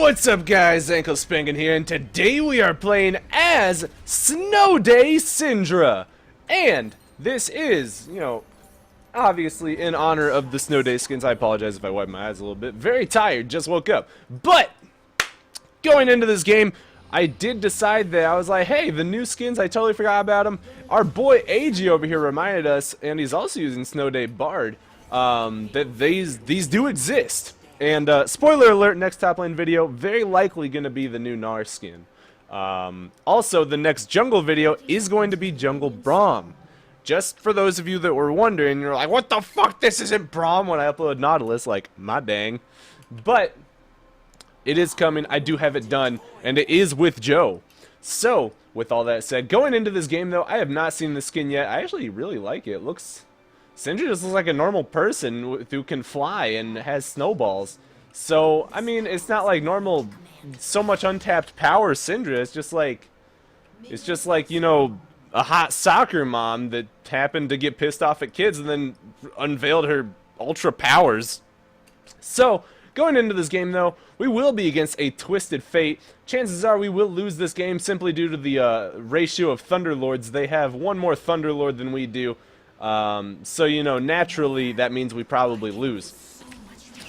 What's up, guys? Anklespankin here, and today we are playing as Snow Day Syndra. And this is, obviously in honor of the Snow Day skins. I apologize if I wipe my eyes a little bit. Very tired, just woke up. But, going into this game, I did decide that I was like, hey, the new skins, I totally forgot about them. Our boy AG over here reminded us, and he's also using Snow Day Bard, that these do exist. And spoiler alert, next top lane video, very likely going to be the new Gnar skin. Also, the next jungle video is going to be Jungle Braum. Just for those of you that were wondering, you're like, what the fuck, this isn't Braum when I upload Nautilus, like, my dang. But, it is coming, I do have it done, and it is with Joe. So, with all that said, going into this game though, I have not seen the skin yet. I actually really like it. Syndra just looks like a normal person who can fly and has snowballs. So, I mean, it's not like normal, so much untapped power Syndra. It's just like, a hot soccer mom that happened to get pissed off at kids and then unveiled her ultra powers. So, going into this game though, we will be against a Twisted Fate. Chances are we will lose this game simply due to the ratio of Thunderlords. They have one more Thunderlord than we do. So, naturally, that means we probably lose.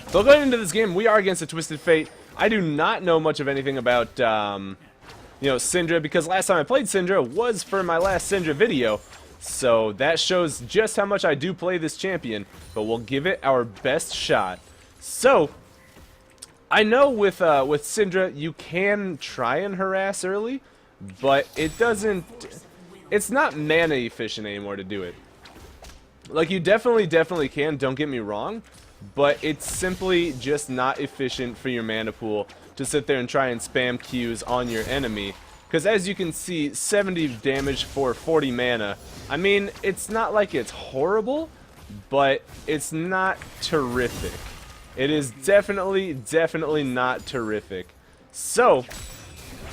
So, going into this game, we are against a Twisted Fate. I do not know much of anything about, Syndra, because last time I played Syndra was for my last Syndra video. So, that shows just how much I do play this champion, but we'll give it our best shot. So, I know with Syndra, you can try and harass early, but it's not mana efficient anymore to do it. Like, you definitely can, don't get me wrong, but it's simply just not efficient for your mana pool to sit there and try and spam Qs on your enemy. Because as you can see, 70 damage for 40 mana, I mean, it's not like it's horrible, but it's not terrific. It is definitely not terrific. So,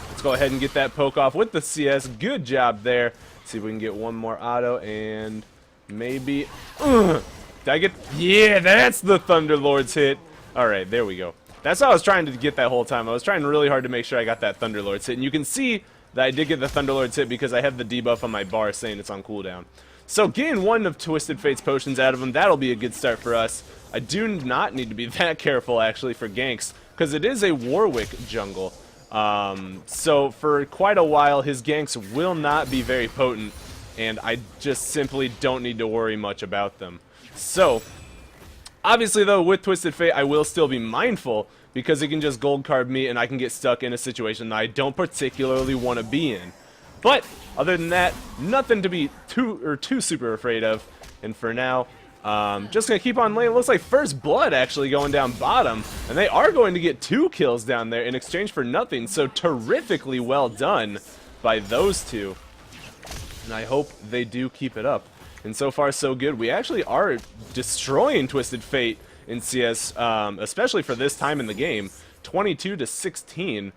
let's go ahead and get that poke off with the CS. Good job there. See if we can get one more auto and... maybe. Did I get? Yeah, that's the Thunderlord's hit. Alright, there we go. That's what I was trying to get that whole time. I was trying really hard to make sure I got that Thunderlord's hit. And you can see that I did get the Thunderlord's hit because I have the debuff on my bar saying it's on cooldown. So getting one of Twisted Fate's potions out of him, that'll be a good start for us. I do not need to be that careful actually for ganks, because it is a Warwick jungle. So for quite a while his ganks will not be very potent. And I just simply don't need to worry much about them. So, obviously though, with Twisted Fate, I will still be mindful, because it can just gold card me and I can get stuck in a situation that I don't particularly want to be in. But, other than that, nothing to be too super afraid of. And for now, just going to keep on lane. It looks like First Blood actually going down bottom. And they are going to get 2 kills down there in exchange for nothing. So, terrifically well done by those two. And I hope they do keep it up. And so far, so good. We actually are destroying Twisted Fate in CS, especially for this time in the game. 22-16,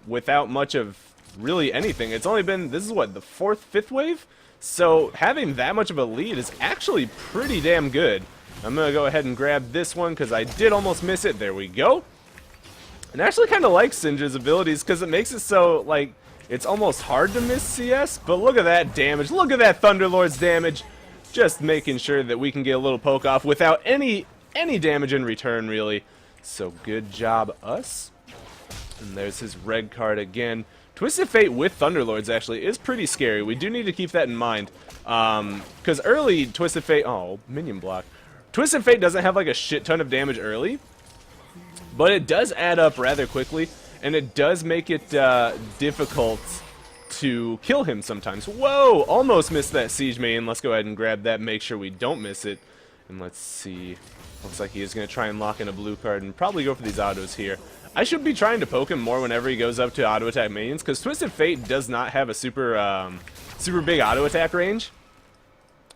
without much of really anything. It's only been, this is what, the 4th, 5th wave? So having that much of a lead is actually pretty damn good. I'm going to go ahead and grab this one because I did almost miss it. There we go. And I actually kind of like Syndra's abilities because it makes it so, like, it's almost hard to miss CS, but look at that damage. Look at that Thunderlord's damage. Just making sure that we can get a little poke off without any damage in return, really. So good job, us. And there's his red card again. Twisted Fate with Thunderlords, actually, is pretty scary. We do need to keep that in mind. Because early Twisted Fate... oh, minion block. Twisted Fate doesn't have, like, a shit ton of damage early, but it does add up rather quickly. And it does make it difficult to kill him sometimes. Whoa! Almost missed that Siege Main. Let's go ahead and grab that, make sure we don't miss it. And let's see. Looks like he is going to try and lock in a blue card and probably go for these autos here. I should be trying to poke him more whenever he goes up to auto attack minions, because Twisted Fate does not have a super big auto attack range.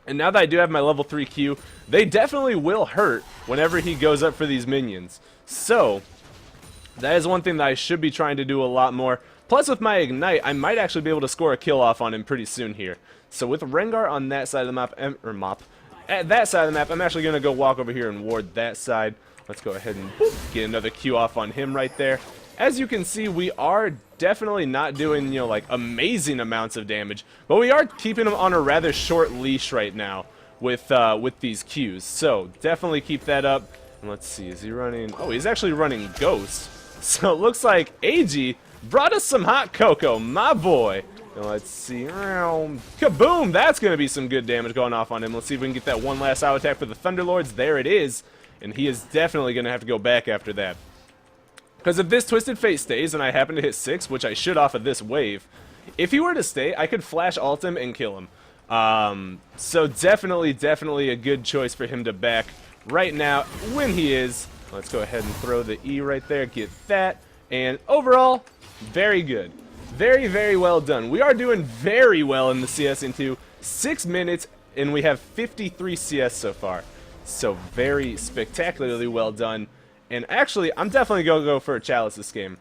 And now that I do have my level 3 Q, they definitely will hurt whenever he goes up for these minions. So... that is one thing that I should be trying to do a lot more. Plus, with my Ignite, I might actually be able to score a kill off on him pretty soon here. So with Rengar on that side of the map, at that side of the map, I'm actually going to go walk over here and ward that side. Let's go ahead and get another Q off on him right there. as you can see, we are definitely not doing, you know, like amazing amounts of damage, but we are keeping them on a rather short leash right now with these Qs. So definitely keep that up. And let's see, is he running? Oh, he's actually running Ghost. So it looks like AG brought us some hot cocoa, my boy. And let's see, kaboom! That's gonna be some good damage going off on him. Let's see if we can get that one last auto attack for the Thunderlords. There it is, and he is definitely gonna have to go back after that. Because if this Twisted Fate stays and I happen to hit 6, which I should off of this wave, if he were to stay, I could flash ult him and kill him. So definitely a good choice for him to back right now when he is. Let's go ahead and throw the E right there, get that, and overall, very good. Very well done. We are doing very well in the CS into 6 minutes, and we have 53 CS so far. So very spectacularly well done. And actually, I'm definitely going to go for a Chalice this game.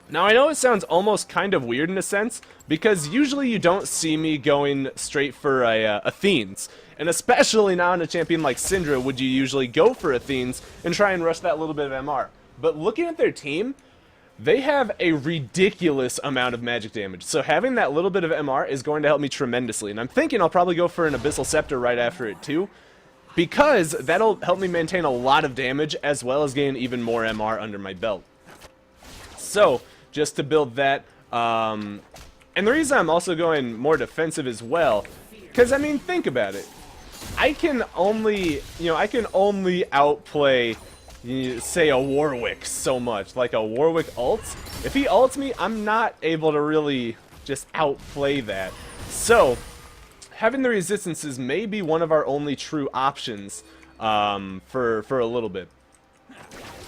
Now, I know it sounds almost kind of weird in a sense, because usually you don't see me going straight for a Athenes. And especially now in a champion like Syndra would you usually go for Athenes and try and rush that little bit of MR. But looking at their team, they have a ridiculous amount of magic damage. So having that little bit of MR is going to help me tremendously. And I'm thinking I'll probably go for an Abyssal Scepter right after it too, because that'll help me maintain a lot of damage as well as gain even more MR under my belt. So, just to build that, and the reason I'm also going more defensive as well, because I mean, think about it. I can only outplay, say, a Warwick so much, like a Warwick ult. If he ults me, I'm not able to really just outplay that. So, having the resistances may be one of our only true options for a little bit.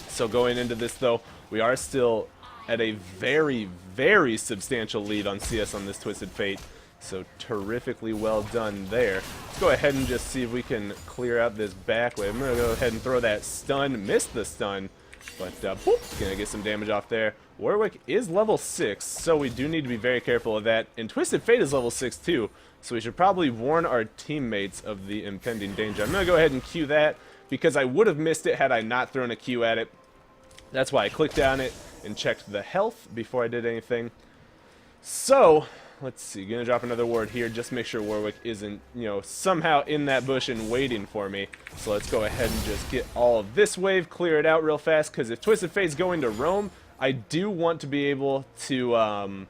So going into this though, we are still at a very substantial lead on CS on this Twisted Fate. So terrifically well done there. Let's go ahead and just see if we can clear out this back wave. I'm going to go ahead and throw that stun. Missed the stun, but boop, gonna get some damage off there. Warwick is level 6, so we do need to be very careful of that. And Twisted Fate is level 6 too, so we should probably warn our teammates of the impending danger. I'm going to go ahead and Q that, because I would have missed it had I not thrown a Q at it. That's why I clicked on it and checked the health before I did anything. So, let's see, gonna drop another ward here, just make sure Warwick isn't, somehow in that bush and waiting for me. So let's go ahead and just get all of this wave, clear it out real fast, because if Twisted Fate's going to roam, I do want to be able to,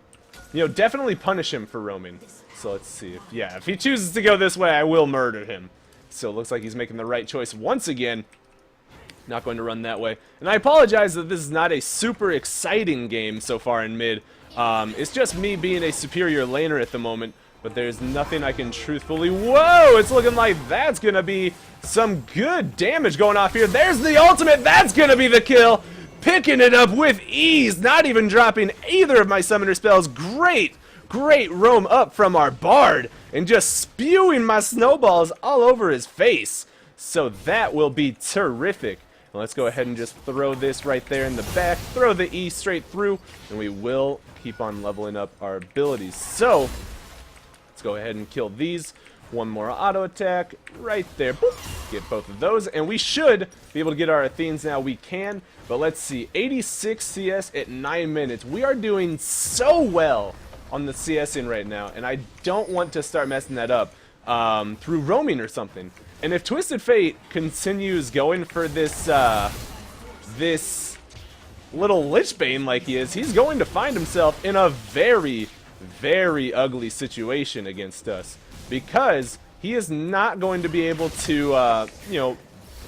definitely punish him for roaming. So let's see, if he chooses to go this way, I will murder him. So it looks like he's making the right choice once again. Not going to run that way. And I apologize that this is not a super exciting game so far in mid. It's just me being a superior laner at the moment, but there's nothing I can truthfully... Whoa! It's looking like that's going to be some good damage going off here. There's the ultimate! That's going to be the kill! Picking it up with ease, not even dropping either of my summoner spells. Great roam up from our Bard, and just spewing my snowballs all over his face. So that will be terrific. Let's go ahead and just throw this right there in the back, throw the E straight through, and we will keep on leveling up our abilities. So, let's go ahead and kill these. One more auto attack right there. Boop. Get both of those, and we should be able to get our Athenes now. We can, but let's see. 86 CS at 9 minutes. We are doing so well on the CSing right now, and I don't want to start messing that up through roaming or something. And if Twisted Fate continues going for this this little Lichbane like he is, he's going to find himself in a very ugly situation against us, because he is not going to be able to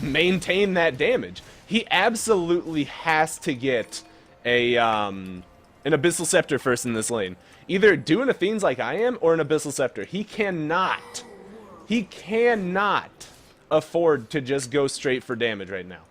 maintain that damage. He absolutely has to get a an Abyssal Scepter first in this lane. Either do an Athenes like I am, or an Abyssal Scepter. He cannot afford to just go straight for damage right now.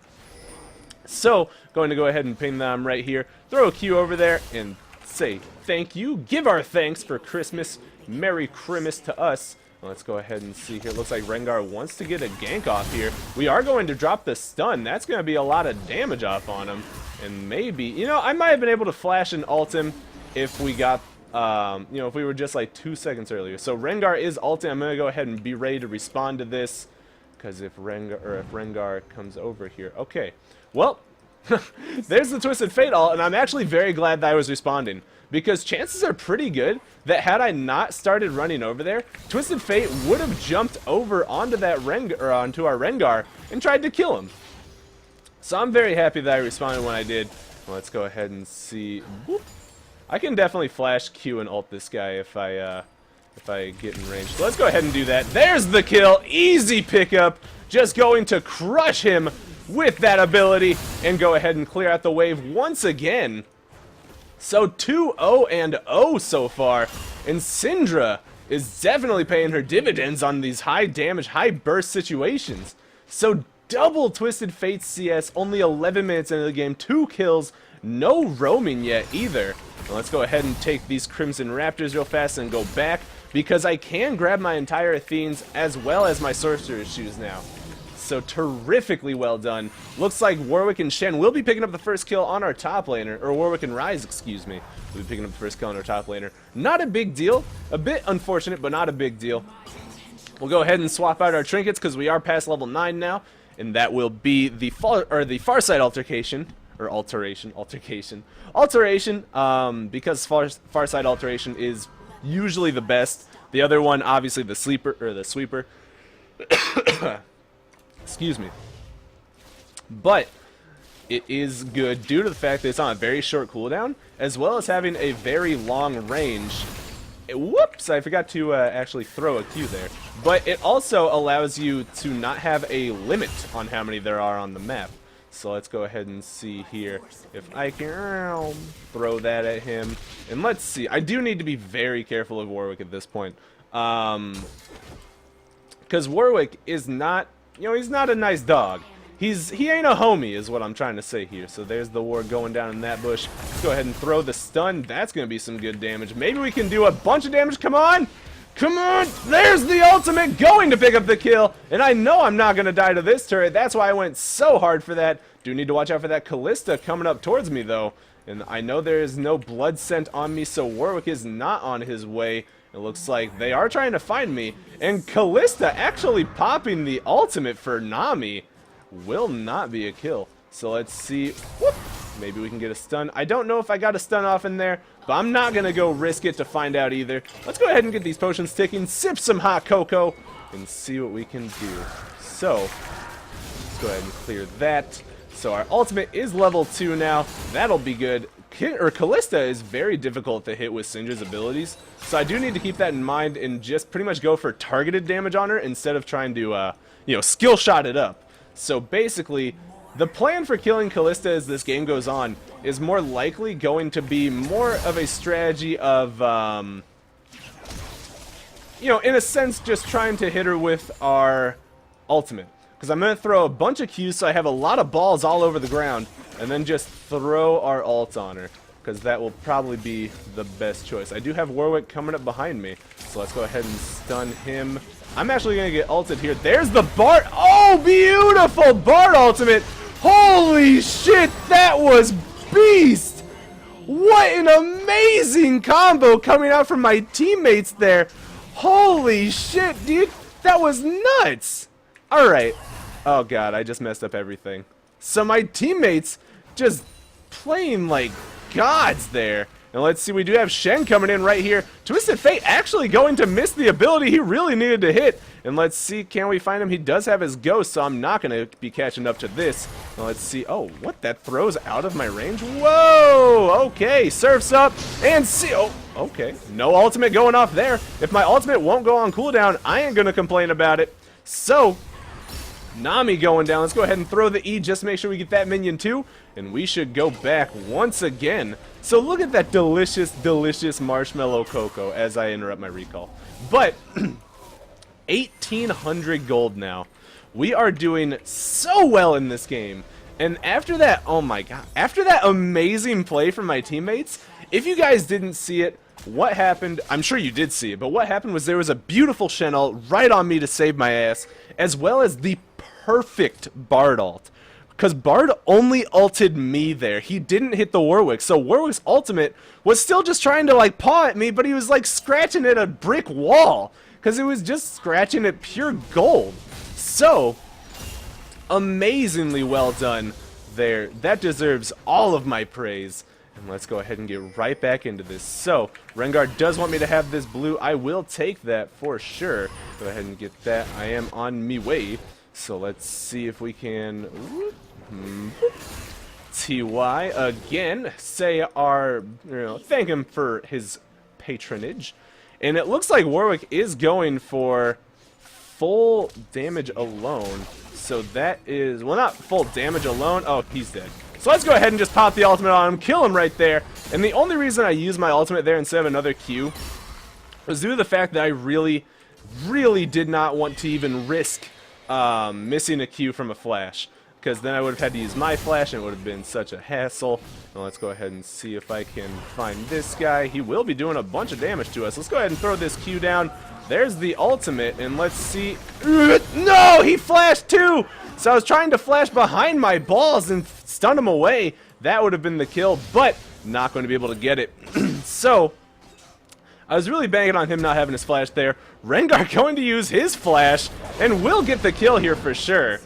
So, going to go ahead and ping them right here, throw a Q over there, and say thank you. Give our thanks for Christmas. Merry Christmas to us. Let's go ahead and see here. Looks like Rengar wants to get a gank off here. We are going to drop the stun. That's going to be a lot of damage off on him. And maybe, I might have been able to flash and ult him if we got... if we were just like 2 seconds earlier. So Rengar is ulting. I'm going to go ahead and be ready to respond to this, because if Rengar comes over here. Okay. Well, There's the Twisted Fate ult, and I'm actually very glad that I was responding, because chances are pretty good that had I not started running over there, Twisted Fate would have jumped over onto that onto our Rengar and tried to kill him. So I'm very happy that I responded when I did. Let's go ahead and see. Whoop. I can definitely flash Q and ult this guy if I get in range. So let's go ahead and do that. There's the kill. Easy pickup. Just going to crush him with that ability and go ahead and clear out the wave once again. So 2-0 and 0 so far, and Syndra is definitely paying her dividends on these high damage, high burst situations. So double Twisted Fate CS, only 11 minutes into the game, 2 kills, no roaming yet either. Now let's go ahead and take these Crimson Raptors real fast and go back, because I can grab my entire Athenes as well as my Sorcerer's Shoes now. So terrifically well done. Looks like Warwick and Shen will be picking up the first kill on our top laner, or Warwick and Ryze, excuse me, will be picking up the first kill on our top laner. Not a big deal, a bit unfortunate, but not a big deal. We'll go ahead and swap out our trinkets because we are past level 9 now, and that will be the Farsight altercation, or alteration, because Farsight alteration is usually the best. The other one, obviously, the sweeper. Excuse me. But it is good due to the fact that it's on a very short cooldown, as well as having a very long range. Whoops, I forgot to actually throw a Q there. But it also allows you to not have a limit on how many there are on the map. So let's go ahead and see here if I can throw that at him. And let's see, I do need to be very careful of Warwick at this point. Because Warwick is not, he's not a nice dog. He ain't a homie is what I'm trying to say here. So there's the ward going down in that bush. Let's go ahead and throw the stun. That's going to be some good damage. Maybe we can do a bunch of damage. Come on! Come on! There's the ultimate going to pick up the kill. And I know I'm not going to die to this turret. That's why I went so hard for that. Do need to watch out for that Callista coming up towards me though. And I know there is no blood scent on me, so Warwick is not on his way. It looks like they are trying to find me. And Callista actually popping the ultimate for Nami will not be a kill. So let's see. Whoop. Maybe we can get a stun. I don't know if I got a stun off in there, but I'm not going to go risk it to find out either. Let's go ahead and get these potions ticking, sip some hot cocoa, and see what we can do. So, let's go ahead and clear that. So our ultimate is level 2 now. That'll be good. Callista is very difficult to hit with Syndra's abilities, so I do need to keep that in mind and just pretty much go for targeted damage on her instead of trying to, skill shot it up. So basically, the plan for killing Callista as this game goes on is more likely going to be more of a strategy of, in a sense, just trying to hit her with our ultimate. Because I'm going to throw a bunch of Qs so I have a lot of balls all over the ground, and then just throw our ult on her, because that will probably be the best choice. I do have Warwick coming up behind me, so let's go ahead and stun him. I'm actually going to get ulted here. There's the Bard. Oh, beautiful Bard ultimate. Holy shit, that was beast. What an amazing combo coming out from my teammates there. Holy shit, dude. That was nuts. All right. Oh, God, I just messed up everything. So my teammates just playing like gods there. And let's see, we do have Shen coming in right here. Twisted Fate actually going to miss the ability he really needed to hit. And let's see, can we find him? He does have his ghost, so I'm not going to be catching up to this. And let's see. Oh, what? That throws out of my range? Whoa! Okay, surfs up and see. Oh, okay. No ultimate going off there. If my ultimate won't go on cooldown, I ain't going to complain about it. So, Nami going down. Let's go ahead and throw the E just to make sure we get that minion too. And we should go back once again. So look at that delicious, delicious marshmallow cocoa as I interrupt my recall. But 1,800 gold now. We are doing so well in this game. And after that, oh my god, after that amazing play from my teammates, if you guys didn't see it, what happened, I'm sure you did see it, but what happened was there was a beautiful Shen ult right on me to save my ass, as well as the perfect Bard ult. Because Bard only ulted me there. He didn't hit the Warwick. So Warwick's ultimate was still just trying to like paw at me, but he was like scratching at a brick wall. Because it was just scratching at pure gold. So, amazingly well done there. That deserves all of my praise. And let's go ahead and get right back into this. So, Rengar does want me to have this blue. I will take that for sure. Go ahead and get that. I am on me way. So let's see if we can... TY again. Say our... thank him for his patronage. And it looks like Warwick is going for full damage alone. So that is... well, not full damage alone. Oh, he's dead. So let's go ahead and just pop the ultimate on him, kill him right there. And the only reason I used my ultimate there instead of another Q was due to the fact that I really did not want to even risk missing a Q from a flash. Because then I would have had to use my flash and it would have been such a hassle. Now let's go ahead and see if I can find this guy. He will be doing a bunch of damage to us. Let's go ahead and throw this Q down. There's the ultimate, and let's see. No, he flashed too! So I was trying to flash behind my balls and stun him away. That would have been the kill, but not going to be able to get it. So I was really banking on him not having his flash there. Rengar going to use his flash, and will get the kill here for sure.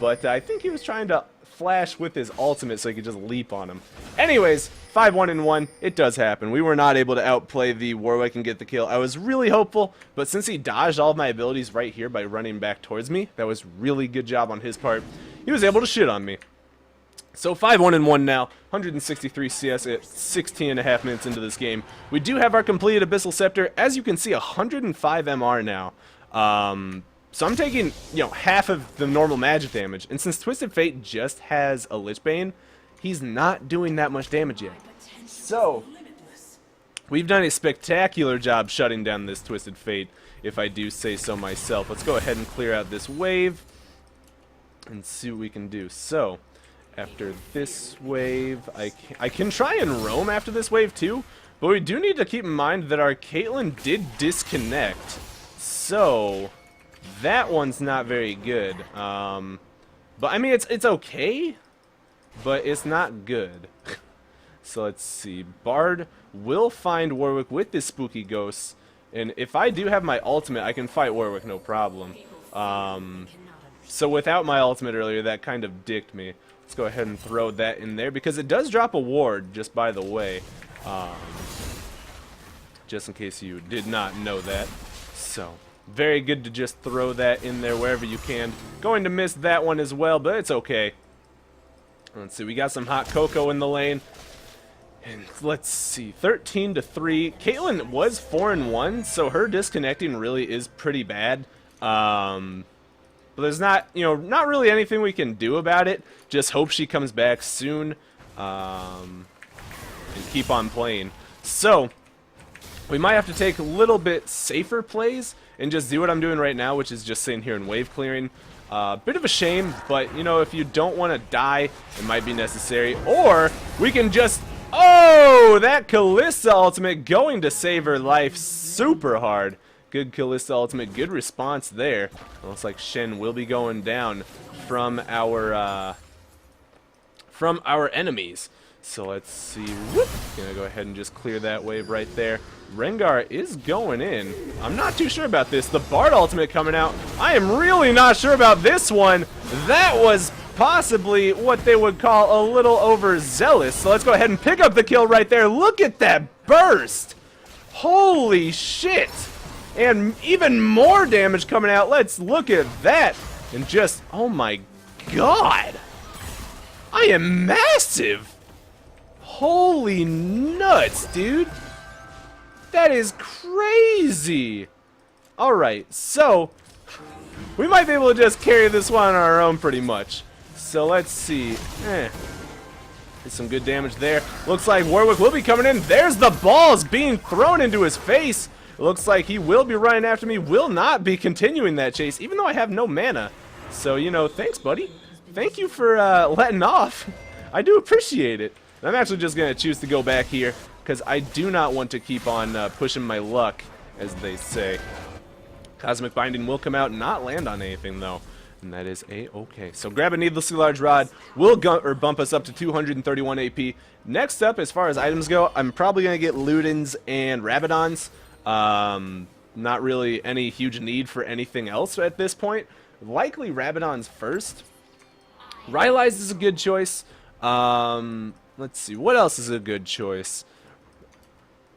But I think he was trying to flash with his ultimate so he could just leap on him. Anyways, 5-1-1, it does happen. We were not able to outplay the Warwick and get the kill. I was really hopeful, but since he dodged all of my abilities right here by running back towards me, that was really good job on his part. He was able to shit on me. So 5-1-1 now, 163 CS at 16.5 minutes into this game. We do have our completed Abyssal Scepter. As you can see, 105 MR now. So I'm taking, half of the normal magic damage. And since Twisted Fate just has a Lich Bane, he's not doing that much damage yet. So we've done a spectacular job shutting down this Twisted Fate, if I do say so myself. Let's go ahead and clear out this wave and see what we can do. So after this wave, I can try and roam after this wave too, but we do need to keep in mind that our Caitlyn did disconnect. So that one's not very good. But I mean, it's okay, but it's not good. So let's see. Bard will find Warwick with this spooky ghost, and if I do have my ultimate, I can fight Warwick no problem. So without my ultimate earlier, that kind of dicked me. Let's go ahead and throw that in there because it does drop a ward, just by the way. Just in case you did not know that. So very good to just throw that in there wherever you can. Going to miss that one as well, but it's okay. Let's see, we got some hot cocoa in the lane. And let's see, 13-3. Caitlyn was 4-1, so her disconnecting really is pretty bad. But there's not, not really anything we can do about it. Just hope she comes back soon, and keep on playing. So we might have to take a little bit safer plays and just do what I'm doing right now, which is just sitting here and wave clearing. Bit of a shame, but if you don't want to die, it might be necessary. Or we can just... oh, that Kalista ultimate going to save her life super hard. Good Kalista ultimate, good response there. Looks like Shen will be going down from our enemies. So let's see. Whoop. Gonna go ahead and just clear that wave right there. Rengar is going in. I'm not too sure about this. The Bard ultimate coming out. I am really not sure about this one. That was possibly what they would call a little overzealous. So let's go ahead and pick up the kill right there. Look at that burst. Holy shit. And even more damage coming out. Let's look at that. And just, oh my god. I am massive. Holy nuts, dude. That is crazy. Alright, so we might be able to just carry this one on our own pretty much. So let's see. There's some good damage there. Looks like Warwick will be coming in. There's the balls being thrown into his face. It looks like he will be running after me. Will not be continuing that chase, even though I have no mana. So, thanks, buddy. Thank you for letting off. I do appreciate it. And I'm actually just going to choose to go back here because I do not want to keep on pushing my luck, as they say. Cosmic Binding will come out and not land on anything, though. And that is a-okay. So grab a Needlessly Large Rod. Will bump us up to 231 AP. Next up, as far as items go, I'm probably going to get Ludens and Rabadons. Not really any huge need for anything else at this point. Likely Rabadons first. Rylai's is a good choice. Let's see, what else is a good choice?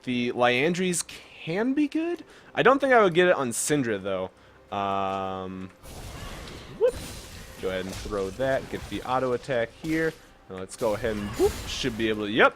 The Liandry's can be good. I don't think I would get it on Syndra though. Whoop. Go ahead and throw that. Get the auto attack here. And let's go ahead and whoop. Should be able to. Yep.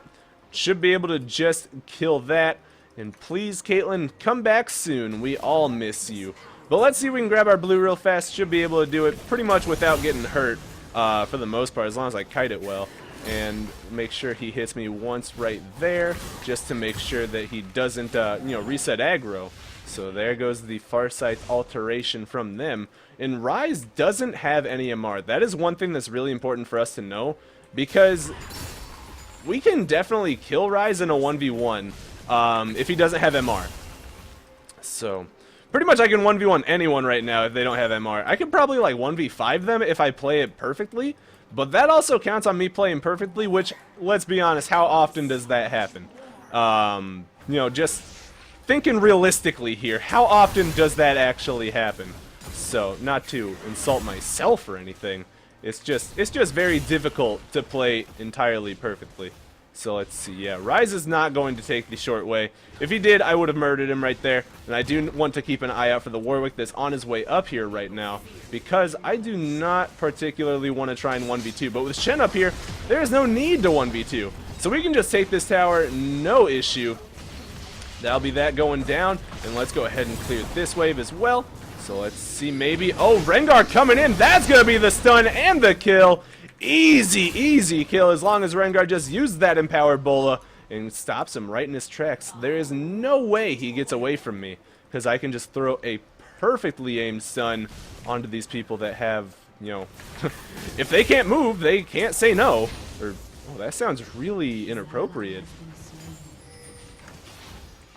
Should be able to just kill that. And please, Caitlyn, come back soon. We all miss you. But let's see if we can grab our blue real fast. Should be able to do it pretty much without getting hurt for the most part, as long as I kite it well. And make sure he hits me once right there, just to make sure that he doesn't, reset aggro. So there goes the Farsight alteration from them. And Ryze doesn't have any MR. That is one thing that's really important for us to know, because we can definitely kill Ryze in a 1v1 if he doesn't have MR. So pretty much I can 1v1 anyone right now if they don't have MR. I could probably like 1v5 them if I play it perfectly, but that also counts on me playing perfectly, which, let's be honest, how often does that happen? Just thinking realistically here, how often does that actually happen? So, not to insult myself or anything, it's just very difficult to play entirely perfectly. So let's see, yeah, Ryze is not going to take the short way. If he did, I would have murdered him right there. And I do want to keep an eye out for the Warwick that's on his way up here right now, because I do not particularly want to try and 1v2. But with Shen up here, there is no need to 1v2. So we can just take this tower, no issue. That'll be that going down. And let's go ahead and clear this wave as well. So let's see, maybe, oh, Rengar coming in. That's going to be the stun and the kill. Easy, easy kill, as long as Rengar just used that empowered bola and stops him right in his tracks. There is no way he gets away from me, because I can just throw a perfectly aimed stun onto these people that have, if they can't move, they can't say no. Or, oh, that sounds really inappropriate.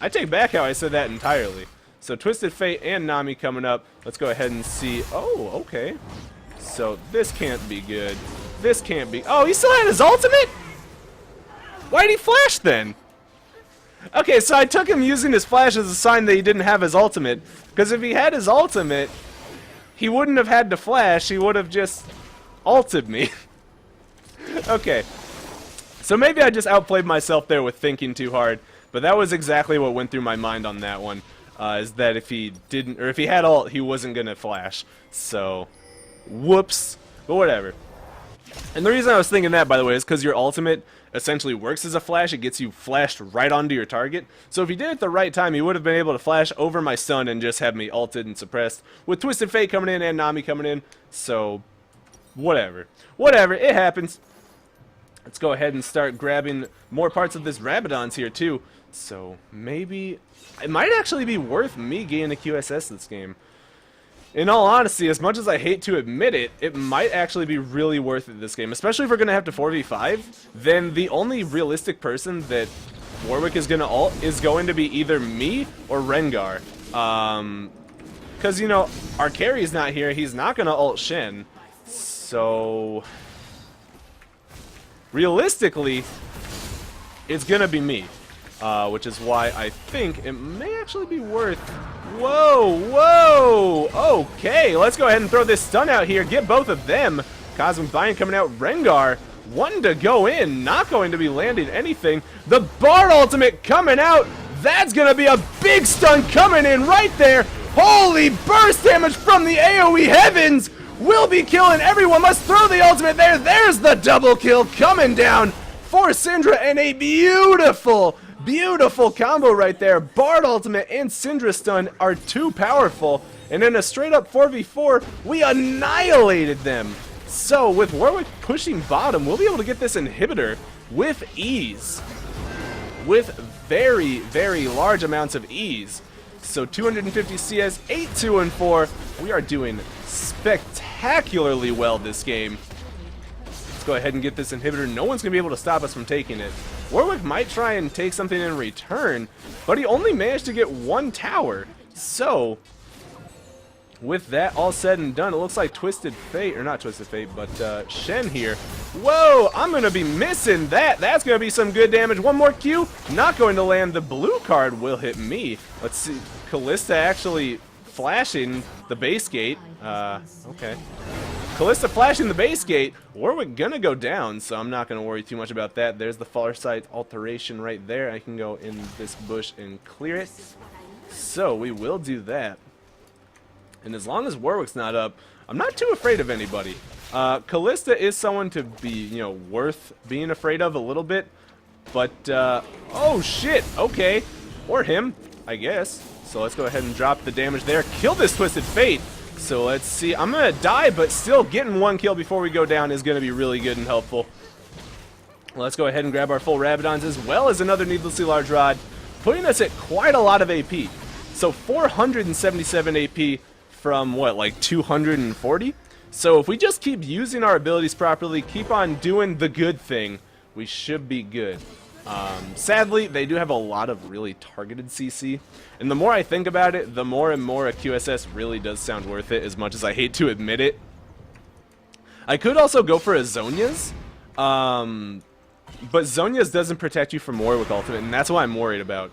I take back how I said that entirely. So Twisted Fate and Nami coming up. Let's go ahead and see. Oh, okay. So this can't be good. This can't be. Oh, he still had his ultimate? Why did he flash then? Okay, so I took him using his flash as a sign that he didn't have his ultimate. Because if he had his ultimate, he wouldn't have had to flash. He would have just ulted me. Okay. So maybe I just outplayed myself there with thinking too hard. But that was exactly what went through my mind on that one. Is that if he didn't, or if he had ult, he wasn't going to flash. So, whoops. But whatever. And the reason I was thinking that, by the way, is because your ultimate essentially works as a flash. It gets you flashed right onto your target. So if he did it at the right time, he would have been able to flash over my stun and just have me ulted and suppressed. With Twisted Fate coming in and Nami coming in. So, whatever. Whatever, it happens. Let's go ahead and start grabbing more parts of this Rabadon's here, too. So, maybe it might actually be worth me gaining a QSS this game. In all honesty, as much as I hate to admit it, it might actually be really worth it this game. Especially if we're going to have to 4v5, then the only realistic person that Warwick is going to ult is going to be either me or Rengar. Because, our carry's not here. He's not going to ult Shen. So, realistically, it's going to be me. Which is why I think it may actually be worth... Whoa, whoa! Okay, let's go ahead and throw this stun out here. Get both of them. Cosmic Bind coming out. Rengar, one to go in. Not going to be landing anything. The Bard ultimate coming out. That's going to be a big stun coming in right there. Holy burst damage from the AoE heavens. We'll be killing everyone. Let's throw the ultimate there. There's the double kill coming down for Syndra, and a beautiful combo right there. Bard ultimate and Syndra stun are too powerful, and in a straight up 4v4, we annihilated them. So with Warwick pushing bottom, we'll be able to get this inhibitor with ease. With very, very large amounts of ease. So 250 CS, 8-2 and 4. We are doing spectacularly well this game. Let's go ahead and get this inhibitor. No one's going to be able to stop us from taking it. Warwick might try and take something in return, but he only managed to get one tower. So, with that all said and done, it looks like Twisted Fate, or not Twisted Fate, but Shen here. Whoa, I'm going to be missing that. That's going to be some good damage. One more Q, not going to land. The blue card will hit me. Let's see, Callista actually flashing the base gate. Okay. Callista flashing the base gate. Warwick gonna go down, so I'm not gonna worry too much about that. There's the far side alteration right there. I can go in this bush and clear it. So we will do that. And as long as Warwick's not up, I'm not too afraid of anybody. Callista is someone to be, you know, worth being afraid of a little bit. But, oh shit, okay. Or him, I guess. So let's go ahead and drop the damage there. Kill this Twisted Fate. So let's see. I'm going to die, but still getting one kill before we go down is going to be really good and helpful. Let's go ahead and grab our full Rabadons as well as another needlessly large rod, putting us at quite a lot of AP. So 477 AP from what, like 240? So if we just keep using our abilities properly, keep on doing the good thing, we should be good. Sadly, they do have a lot of really targeted CC, and the more I think about it, the more and more a QSS really does sound worth it, as much as I hate to admit it. I could also go for a Zhonya's, but Zhonya's doesn't protect you from Warwick Ultimate, and that's what I'm worried about.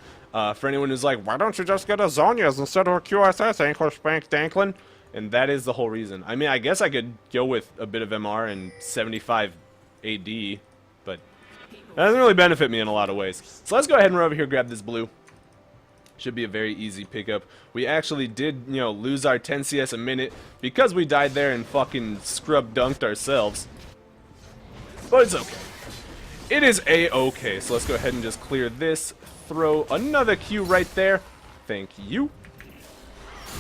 For anyone who's like, why don't you just get a Zhonya's instead of a QSS, Anklespankin Danklin? And that is the whole reason. I mean, I guess I could go with a bit of MR and 75 AD, but that doesn't really benefit me in a lot of ways. So let's go ahead and run over here, grab this blue. Should be a very easy pickup. We actually did, you know, lose our 10 CS a minute because we died there and fucking scrub dunked ourselves. But it's okay. It is a-okay. So let's go ahead and just clear this. Throw another Q right there. Thank you.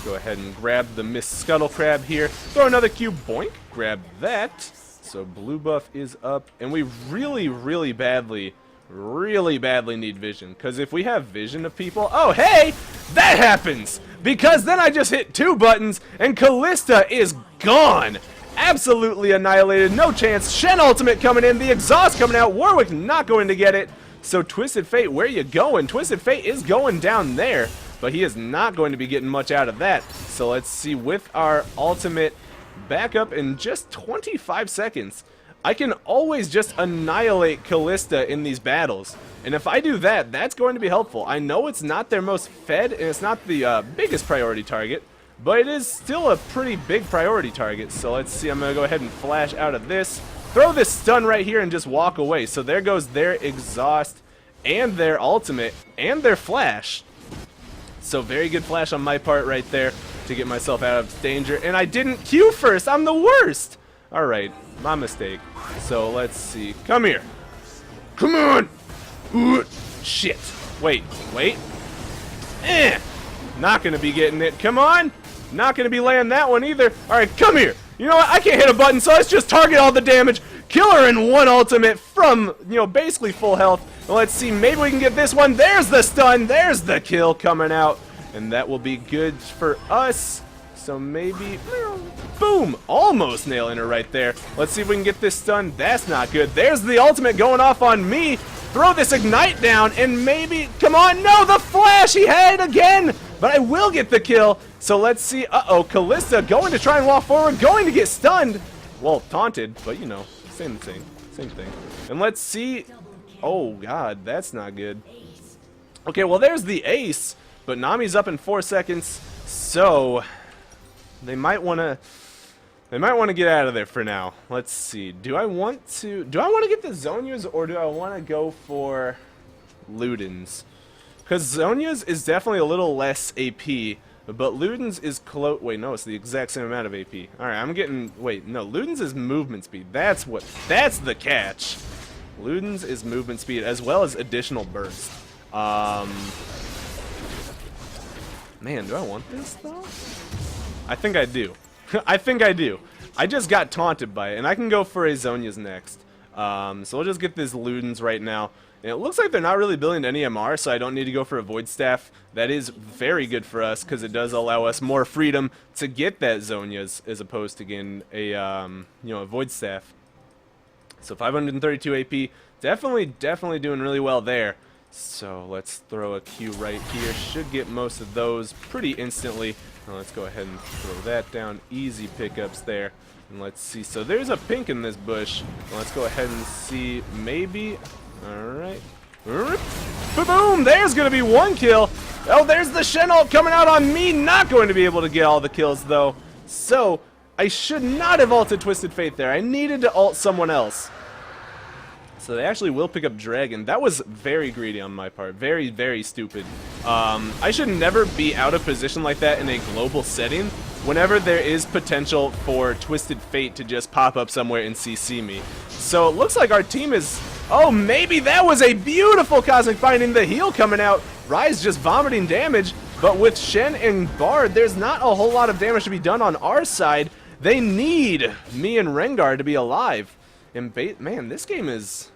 Go ahead and grab the Miss Scuttle Crab here. Throw another Q. Boink. Grab that. So blue buff is up, and we really, really badly need vision. Because if we have vision of people, oh hey, that happens! Because then I just hit 2 buttons, and Callista is gone! Absolutely annihilated, no chance. Shen ultimate coming in, the exhaust coming out, Warwick not going to get it. So Twisted Fate, where you going? Twisted Fate is going down there, but he is not going to be getting much out of that. So let's see, with our ultimate back up in just 25 seconds. I can always just annihilate Callista in these battles. And if I do that, that's going to be helpful. I know it's not their most fed, and it's not the biggest priority target, but it is still a pretty big priority target. So let's see, I'm going to go ahead and flash out of this. Throw this stun right here and just walk away. So there goes their exhaust and their ultimate and their flash. So very good flash on my part right there to get myself out of danger. And I didn't Q first. I'm the worst. All right, my mistake. So let's see. Come here. Come on. Shit. Wait. Not going to be getting it. Come on. Not going to be laying that one either. All right, come here. You know what? I can't hit a button, so let's just target all the damage. Kill her in one ultimate from, you know, basically full health. And let's see, maybe we can get this one. There's the stun. There's the kill coming out. And that will be good for us. So maybe, boom, almost nailing her right there. Let's see if we can get this stun. That's not good. There's the ultimate going off on me. Throw this ignite down and maybe, come on, no, the flash, he had it again. But I will get the kill. So let's see, Callista going to try and walk forward, going to get stunned. Well, taunted, but you know, same thing. And let's see, oh god, that's not good. Okay, well there's the ace, but Nami's up in 4 seconds, so they might want to get out of there for now. Let's see. Do I want to get the Zhonya's or do I want to go for Luden's? Because Zhonya's is definitely a little less AP, but Luden's is wait, no, it's the exact same amount of AP. All right, I'm getting, wait, no, Luden's is movement speed. That's the catch. Luden's is movement speed as well as additional burst. Man, do I want this though? I think I do. I think I do. I just got taunted by it, and I can go for a Zhonya's next. So we'll just get this Luden's right now. And it looks like they're not really building any MR, so I don't need to go for a Void Staff. That is very good for us, because it does allow us more freedom to get that Zhonya's, as opposed to getting a, you know, a Void Staff. So 532 AP, definitely doing really well there. So let's throw a Q right here. Should get most of those pretty instantly. Now let's go ahead and throw that down. Easy pickups there. And let's see. So there's a pink in this bush. Now let's go ahead and see. Maybe. Alright. Boom! There's going to be one kill. Oh, there's the Shen ult coming out on me. Not going to be able to get all the kills, though. So I should not have ulted Twisted Fate there. I needed to ult someone else. So they actually will pick up Dragon. That was very greedy on my part. Very, very stupid. I should never be out of position like that in a global setting whenever there is potential for Twisted Fate to just pop up somewhere and CC me. So it looks like our team is... Oh, maybe that was a beautiful Cosmic Binding. The heal coming out. Ryze just vomiting damage. But with Shen and Bard, there's not a whole lot of damage to be done on our side. They need me and Rengar to be alive. And man, this game is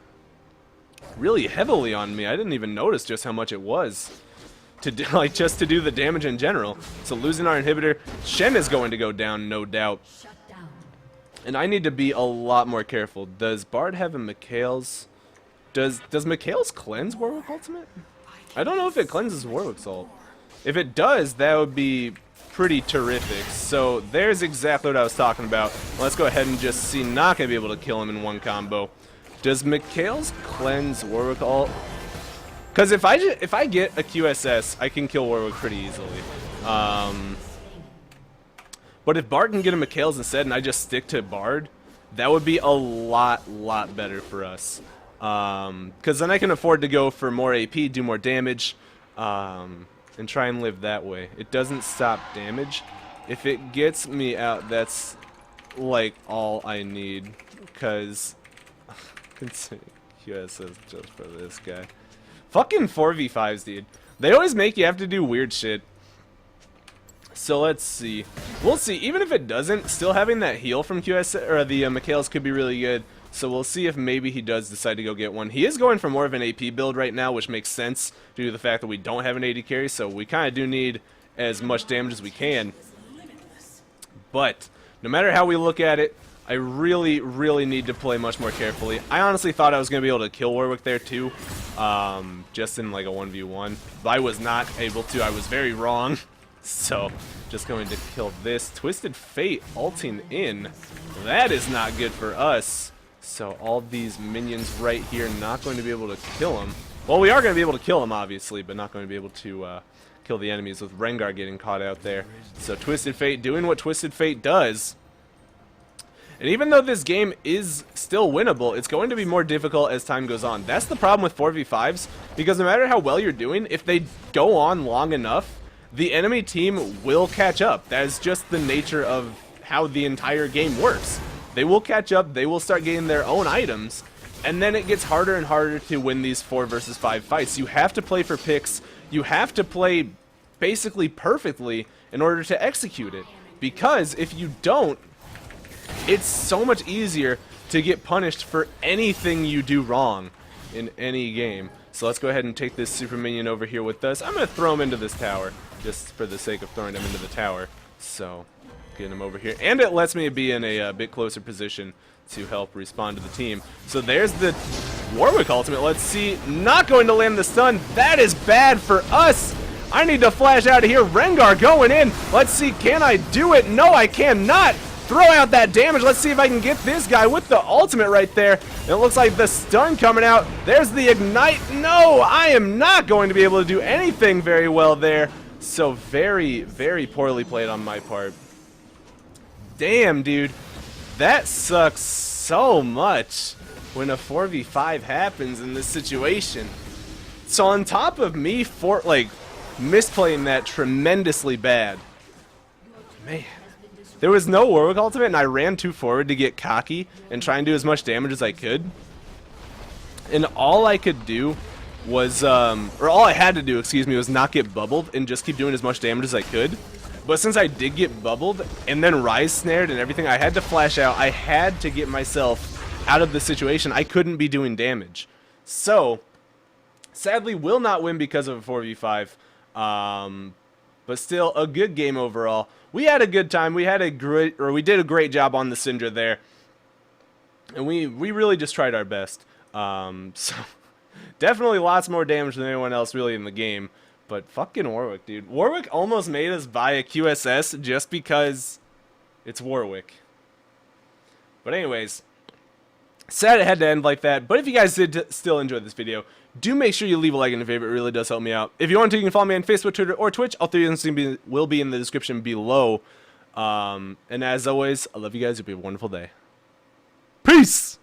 really heavily on me. I didn't even notice just how much it was to do, like, just to do the damage in general. So losing our inhibitor, Shen is going to go down, no doubt. And I need to be a lot more careful. Does Bard have a Mikhail's? Does Mikhail's cleanse Warwick ultimate? I don't know if it cleanses Warwick's ult. If it does, that would be pretty terrific. So there's exactly what I was talking about. Let's go ahead and just see. Not gonna be able to kill him in one combo. Does Mikhail's cleanse Warwick ult? Because if I get a QSS, I can kill Warwick pretty easily. But if Bard can get a Mikhail's instead, and I just stick to Bard, that would be a lot better for us. Because then I can afford to go for more AP, do more damage, and try and live that way. It doesn't stop damage. If it gets me out, that's like all I need. Because QSS just for this guy. Fucking 4v5s, dude. They always make you have to do weird shit. So let's see. We'll see. Even if it doesn't, still having that heal from QSS or the Mikhail's could be really good. So we'll see if maybe he does decide to go get one. He is going for more of an AP build right now, which makes sense due to the fact that we don't have an AD carry. So we kind of do need as much damage as we can. But no matter how we look at it, I really need to play much more carefully. I honestly thought I was going to be able to kill Warwick there too, just in like a 1v1. But I was not able to. I was very wrong. So just going to kill this. Twisted Fate ulting in. That is not good for us. So all these minions right here not going to be able to kill him. Well, we are going to be able to kill him, obviously, but not going to be able to kill the enemies with Rengar getting caught out there. So Twisted Fate doing what Twisted Fate does. And even though this game is still winnable, it's going to be more difficult as time goes on. That's the problem with 4v5s, because no matter how well you're doing, if they go on long enough, the enemy team will catch up. That is just the nature of how the entire game works. They will catch up, they will start getting their own items, and then it gets harder and harder to win these 4 versus 5 fights. You have to play for picks, you have to play basically perfectly in order to execute it. Because if you don't, it's so much easier to get punished for anything you do wrong in any game. So let's go ahead and take this super minion over here with us. I'm going to throw him into this tower, just for the sake of throwing him into the tower. So, getting him over here. And it lets me be in a bit closer position to help respond to the team. So there's the Warwick ultimate. Let's see. Not going to land the stun. That is bad for us. I need to flash out of here. Rengar going in. Let's see. Can I do it? No, I cannot. Throw out that damage. Let's see if I can get this guy with the ultimate right there. It looks like the stun coming out. There's the ignite. No, I am not going to be able to do anything very well there. So very poorly played on my part. Damn, dude. That sucks so much when a 4v5 happens in this situation. So on top of me misplaying that tremendously bad. Man. There was no Warwick ultimate, and I ran too forward to get cocky and try and do as much damage as I could. And all I could do was, or all I had to do, excuse me, was not get bubbled and just keep doing as much damage as I could. But since I did get bubbled and then Ryze snared and everything, I had to flash out. I had to get myself out of the situation. I couldn't be doing damage. So, sadly, will not win because of a 4v5. But still, a good game overall. We had a good time. We did a great job on the Syndra there. And we really just tried our best. So, definitely lots more damage than anyone else really in the game. But fucking Warwick, dude. Warwick almost made us buy a QSS just because it's Warwick. But anyways, sad it had to end like that. But if you guys did still enjoy this video, do make sure you leave a like and a favorite. It really does help me out. If you want to, you can follow me on Facebook, Twitter, or Twitch. All three of them will be in the description below. And as always, I love you guys. Hope you have a wonderful day. Peace!